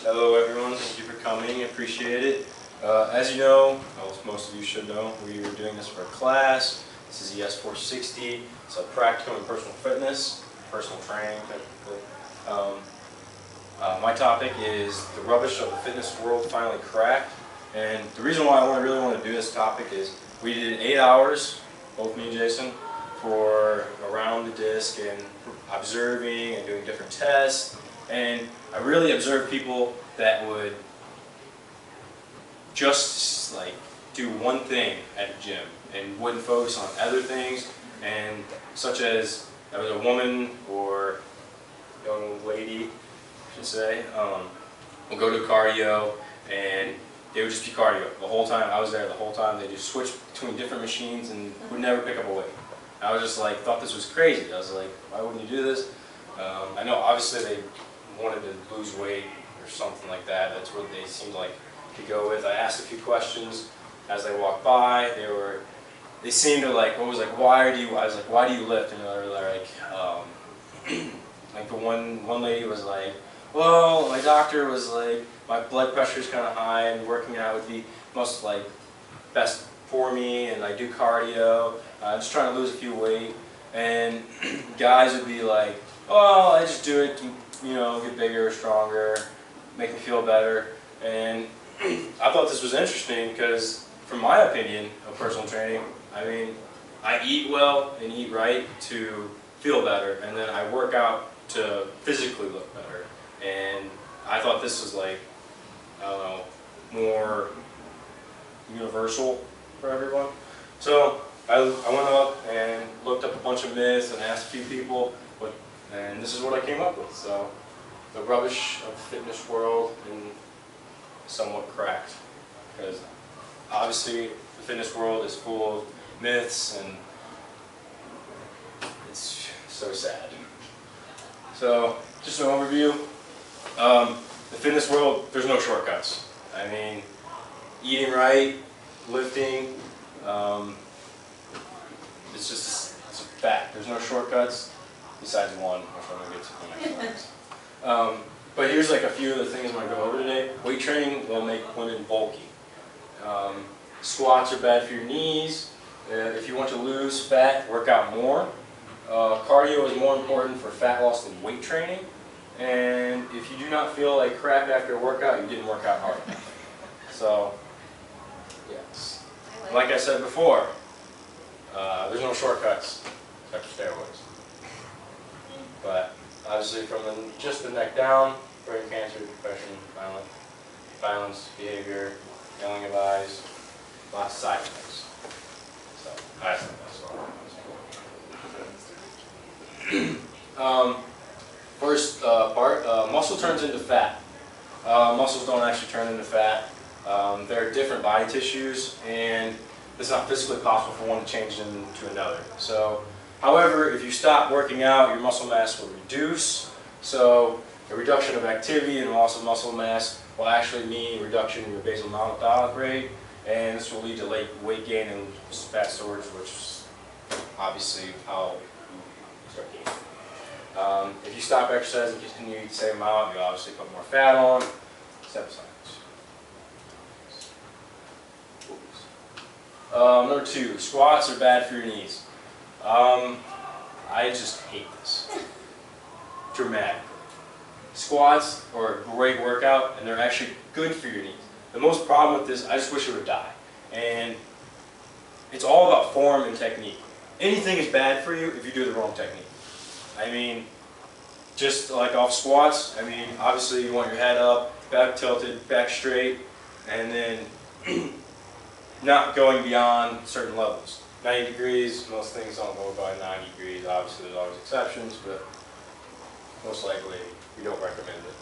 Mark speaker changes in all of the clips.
Speaker 1: Hello everyone, thank you for coming, appreciate it. As you know, well, most of you should know, we were doing this for a class. This is ES 460, it's a practical and personal fitness, personal training technically. My topic is the rubbish of the fitness world finally cracked. And the reason why I really want to do this topic is we did 8 hours, both me and Jason, for around the disc and observing and doing different tests. And I really observed people that would just like do one thing at the gym and wouldn't focus on other things, and such as there was a woman or young lady, I should say, will go to cardio and they would just be cardio the whole time. I was there the whole time. They just switched between different machines and would never pick up a weight. I was just like, thought this was crazy. I was like, why wouldn't you do this? I know obviously they wanted to lose weight or something like that. That's what they seemed like to go with. I asked a few questions as they walked by. They seemed to like, I was like, why do you lift? And they're like, like the one lady was like, well, my doctor was like, my blood pressure is kind of high and working out would be most like best for me, and I do cardio. I'm just trying to lose a few weight. And guys would be like, oh, I just do it to, you know, get bigger, stronger, make me feel better. And I thought this was interesting because, from my opinion of personal training, I mean, I eat well and eat right to feel better, and then I work out to physically look better. And I thought this was like, I don't know, more universal for everyone. So I went up and looked up a bunch of myths and asked a few people, and this is what I came up with. So the rubbish of the fitness world and somewhat cracked, because obviously the fitness world is full of myths and it's so sad. So just an overview. The fitness world, there's no shortcuts. I mean, eating right, lifting, it's a fact. There's no shortcuts besides one, which I'm going to get to the next slide. But here's like a few of the things I'm going to go over today. Weight training will make women bulky. Squats are bad for your knees. If you want to lose fat, work out more. Cardio is more important for fat loss than weight training. And if you do not feel like crap after a workout, you didn't work out hard enough. So, yes. Like I said before, there's no shortcuts except for steroids. But obviously from just the neck down, brain cancer, depression, violence, behavior, yelling of eyes, lots of side effects. So, I think that's all. First part, muscle turns into fat. Muscles don't actually turn into fat. They're different body tissues, and it's not physically possible for one to change into another. So, however, if you stop working out, your muscle mass will reduce. So, a reduction of activity and loss of muscle mass will actually mean reduction in your basal metabolic rate, and this will lead to weight gain and fat storage, which is obviously how you start gaining. If you stop exercising and continue to eat the same amount, you obviously put more fat on. Step science. Number 2, squats are bad for your knees. I just hate this dramatically. Squats are a great workout, and they're actually good for your knees. The most problem with this, I just wish it would die. And it's all about form and technique. Anything is bad for you if you do the wrong technique. I mean, just like off squats, I mean, obviously you want your head up, back tilted, back straight, and then not going beyond certain levels. 90 degrees, most things don't go by 90 degrees. Obviously there's always exceptions, but most likely we don't recommend it.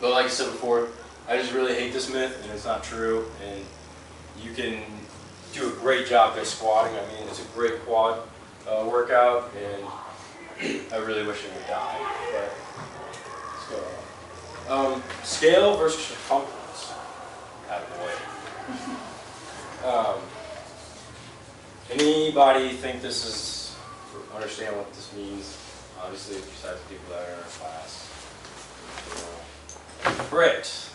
Speaker 1: But like I said before, I just really hate this myth, and it's not true. And you can do a great job at squatting. I mean, it's a great quad workout, and I really wish it would die. But let's go on. Scale versus circumference. Out of the way. Anybody think this is, understand what this means? Obviously, besides the people that are in our class. Britt,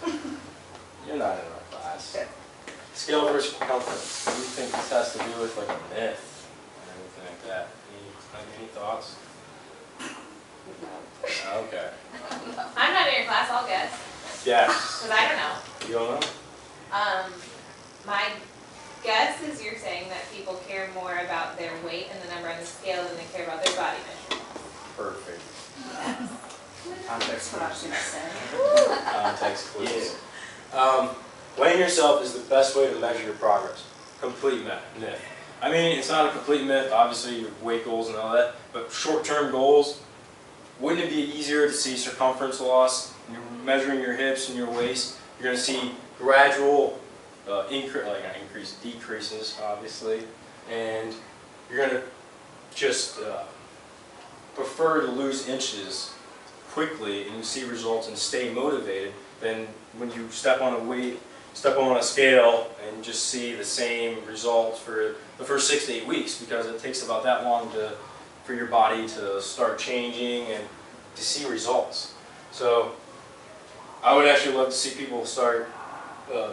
Speaker 1: you're not in our class. Scale versus circumference. What do you think this has to do with like a myth or anything like that? Any thoughts? Okay.
Speaker 2: I'm not in your class, I'll guess.
Speaker 1: Yes.
Speaker 2: Because I don't know.
Speaker 1: You don't know?
Speaker 2: My guess is you're saying that people care more about their weight and the number on the scale than they care about their body measurement.
Speaker 1: Perfect.
Speaker 3: That's what I was going to say.
Speaker 1: Context clues. Weighing yourself is the best way to measure your progress. Complete myth. I mean, it's not a complete myth, obviously, your weight goals and all that, but short-term goals, wouldn't it be easier to see circumference loss? You're measuring your hips and your waist, you're going to see gradual decreases, obviously, and you're going to just prefer to lose inches quickly and you see results and stay motivated than when you step on a scale and just see the same results for the first 6 to 8 weeks, because it takes about that long for your body to start changing and to see results. So I would actually love to see people start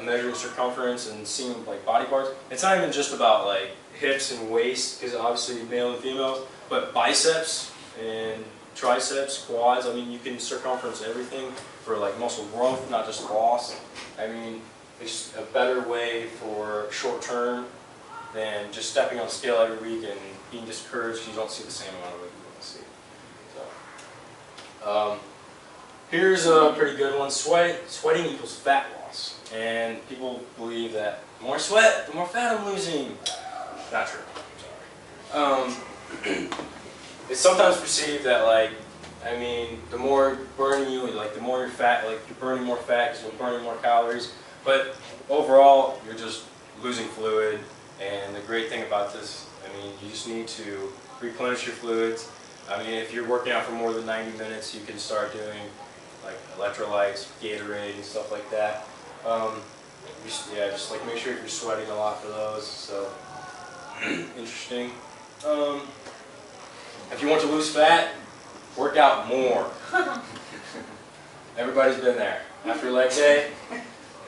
Speaker 1: measuring circumference and seeing like body parts. It's not even just about like hips and waist, because obviously male and females, but biceps and triceps, quads. I mean, you can circumference everything for like muscle growth, not just loss. I mean, it's a better way for short term than just stepping on a scale every week and being discouraged because you don't see the same amount of weight you want to see. So, here's a pretty good one. Sweating equals fat loss. And people believe that the more sweat, the more fat I'm losing. Not true. I'm sorry. It's sometimes perceived that, like, I mean, the more burning you, like, the more you're fat, like, you're burning more fat because you're burning more calories. But overall, you're just losing fluid. And the great thing about this, I mean, you just need to replenish your fluids. I mean, if you're working out for more than 90 minutes, you can start doing, like, electrolytes, Gatorade, and stuff like that. Just like make sure you're sweating a lot for those. So, interesting. If you want to lose fat, work out more. Everybody's been there. After leg day,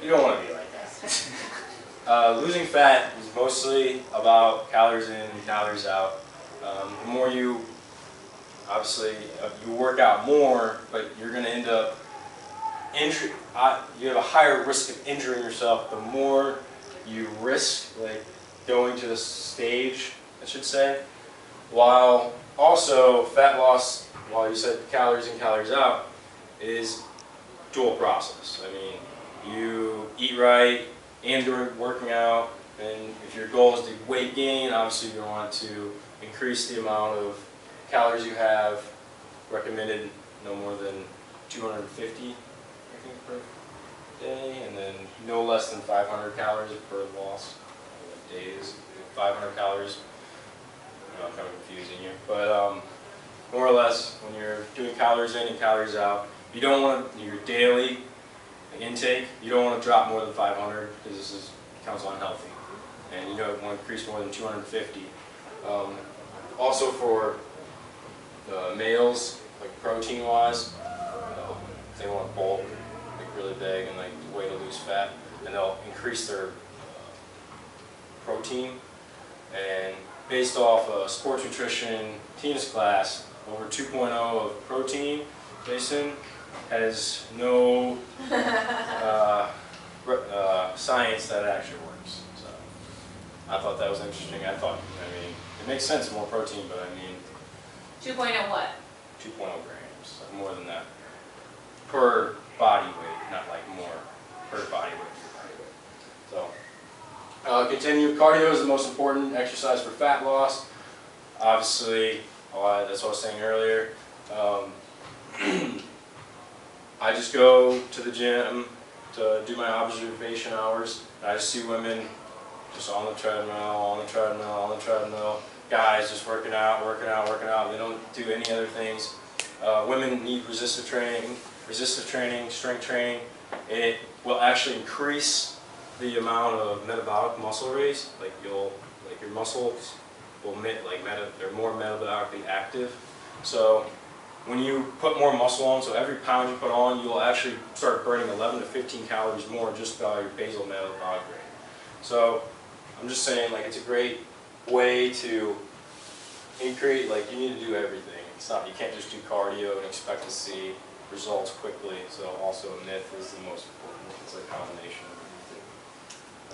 Speaker 1: you don't want to be like that. Losing fat is mostly about calories in and calories out. The more you, obviously, you work out more, but you're going to end up you have a higher risk of injuring yourself the more you risk like going to this stage, I should say. While also fat loss, while you said calories in, calories out, is dual process. I mean, you eat right and during working out, and if your goal is to weight gain, obviously you want to increase the amount of calories you have, recommended no more than 250 per day, and then no less than 500 calories per loss days. 500 calories, I'm kind of confusing you, but more or less when you're doing calories in and calories out, you don't want to, your daily intake, you don't want to drop more than 500 because this becomes unhealthy, and you don't want to increase more than 250. Also for males, like protein wise, if they want to bulk really big and like way to lose fat, and they'll increase their protein. And based off a sports nutrition teens class, over 2.0 of protein, Jason, has no science that actually works. So I thought that was interesting. I mean, it makes sense, more protein, but I mean,
Speaker 2: 2.0 what?
Speaker 1: 2.0 grams, more than that, per body weight, not like more per body weight. So, continue. Cardio is the most important exercise for fat loss. Obviously, that's what I was saying earlier. I just go to the gym to do my observation hours. And I just see women just on the treadmill, guys just working out. They don't do any other things. Women need resistance training, strength training. It will actually increase the amount of metabolic muscle raise. Like your muscles will they're more metabolically active. So when you put more muscle on, so every pound you put on, you'll actually start burning 11 to 15 calories more just by your basal metabolic rate. So I'm just saying, like, it's a great way to increase, like, you need to do everything. It's not, you can't just do cardio and expect to see results quickly. So also a myth is the most important. It's a combination of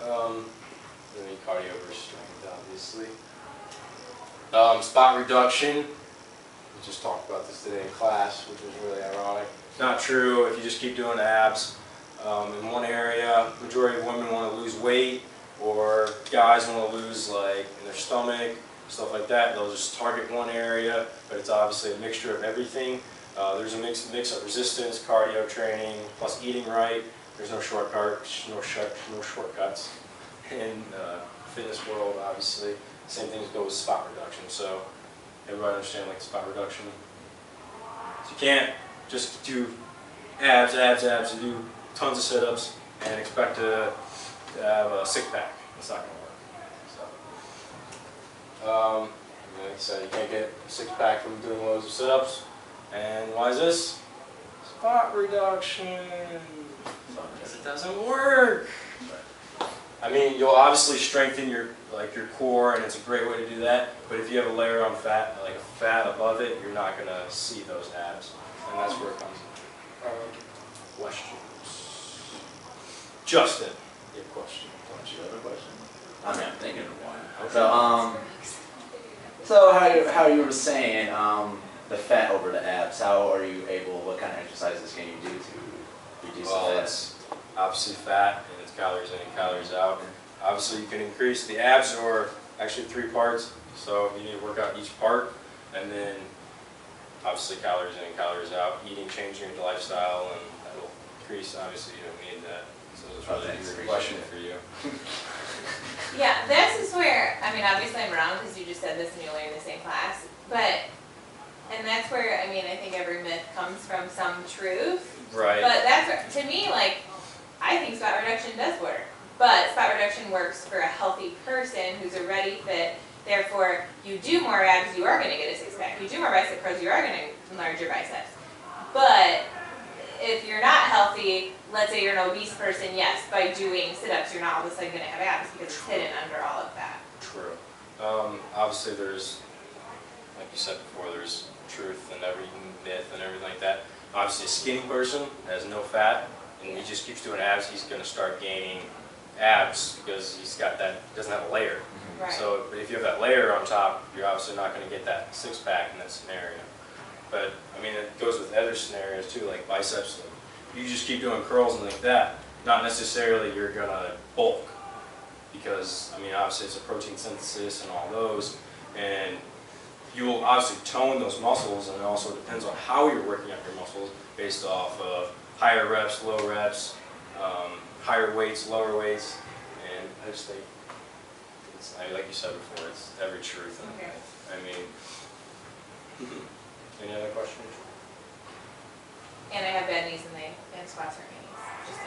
Speaker 1: everything. Then cardio versus strength, obviously. Spot reduction. We just talked about this today in class, which was really ironic. Not true if you just keep doing abs in one area. Majority of women want to lose weight, or guys want to lose, like, in their stomach, stuff like that. They'll just target one area, but it's obviously a mixture of everything. There's a mix of resistance, cardio training, plus eating right. There's no shortcuts, no shortcuts in fitness world, obviously. Same things go with spot reduction. So everybody understand, like, spot reduction? So you can't just do abs, and do tons of sit-ups and expect to have a six-pack. It's not going to work. Like I said, you can't get a six-pack from doing loads of sit-ups. And why is this? Spot reduction. Because it doesn't work. I mean, you'll obviously strengthen your core, and it's a great way to do that. But if you have a layer on fat, like a fat above it, you're not going to see those abs, and that's where it comes in. Questions? Justin, you have a question?
Speaker 4: Don't you have a question? I mean, I'm thinking of one.
Speaker 1: Okay.
Speaker 4: So how you were saying the fat over the abs? How are you able? What kind of exercises can you do to reduce the fat?
Speaker 1: It's obviously fat, and it's calories in and calories out. Obviously, you can increase the abs, or actually 3 parts. So you need to work out each part, and then obviously calories in and calories out. Eating, changing your lifestyle, and that will increase. Obviously, you don't need that. So it's really a good question for you.
Speaker 2: Yeah, this is where, I mean, obviously I'm wrong because you just said this and you learned in the same class, and that's where, I mean, I think every myth comes from some truth.
Speaker 1: Right.
Speaker 2: But that's where, to me, like, I think spot reduction does work. But spot reduction works for a healthy person who's already fit. Therefore, you do more abs, you are going to get a six-pack. You do more bicep curls, you are going to enlarge your biceps. But if you're not healthy, let's say you're an obese person, yes, by doing sit-ups, you're not all of a sudden going to have abs because it's hidden under all of that.
Speaker 1: True. Obviously, there's, like you said before, there's truth in every myth and everything like that. Obviously, a skinny person has no fat, and he just keeps doing abs, he's going to start gaining abs because he's got that, doesn't have a layer.
Speaker 2: Right.
Speaker 1: So, but if you have that layer on top, you're obviously not going to get that six-pack in that scenario. But, I mean, it goes with other scenarios too, like biceps. You just keep doing curls and like that, not necessarily you're going to bulk. Because, I mean, obviously it's a protein synthesis and all those. And you will obviously tone those muscles, and it also depends on how you're working out your muscles based off of higher reps, low reps, higher weights, lower weights. And I just think, it's, like you said before, it's every truth.
Speaker 2: Okay.
Speaker 1: I mean, any other questions?
Speaker 2: And I have bad knees and squats hurt my knees, just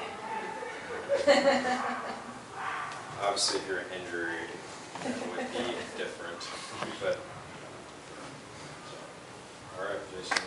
Speaker 2: saying.
Speaker 1: Obviously, if you're injured, it would be different. But, all right, Jason.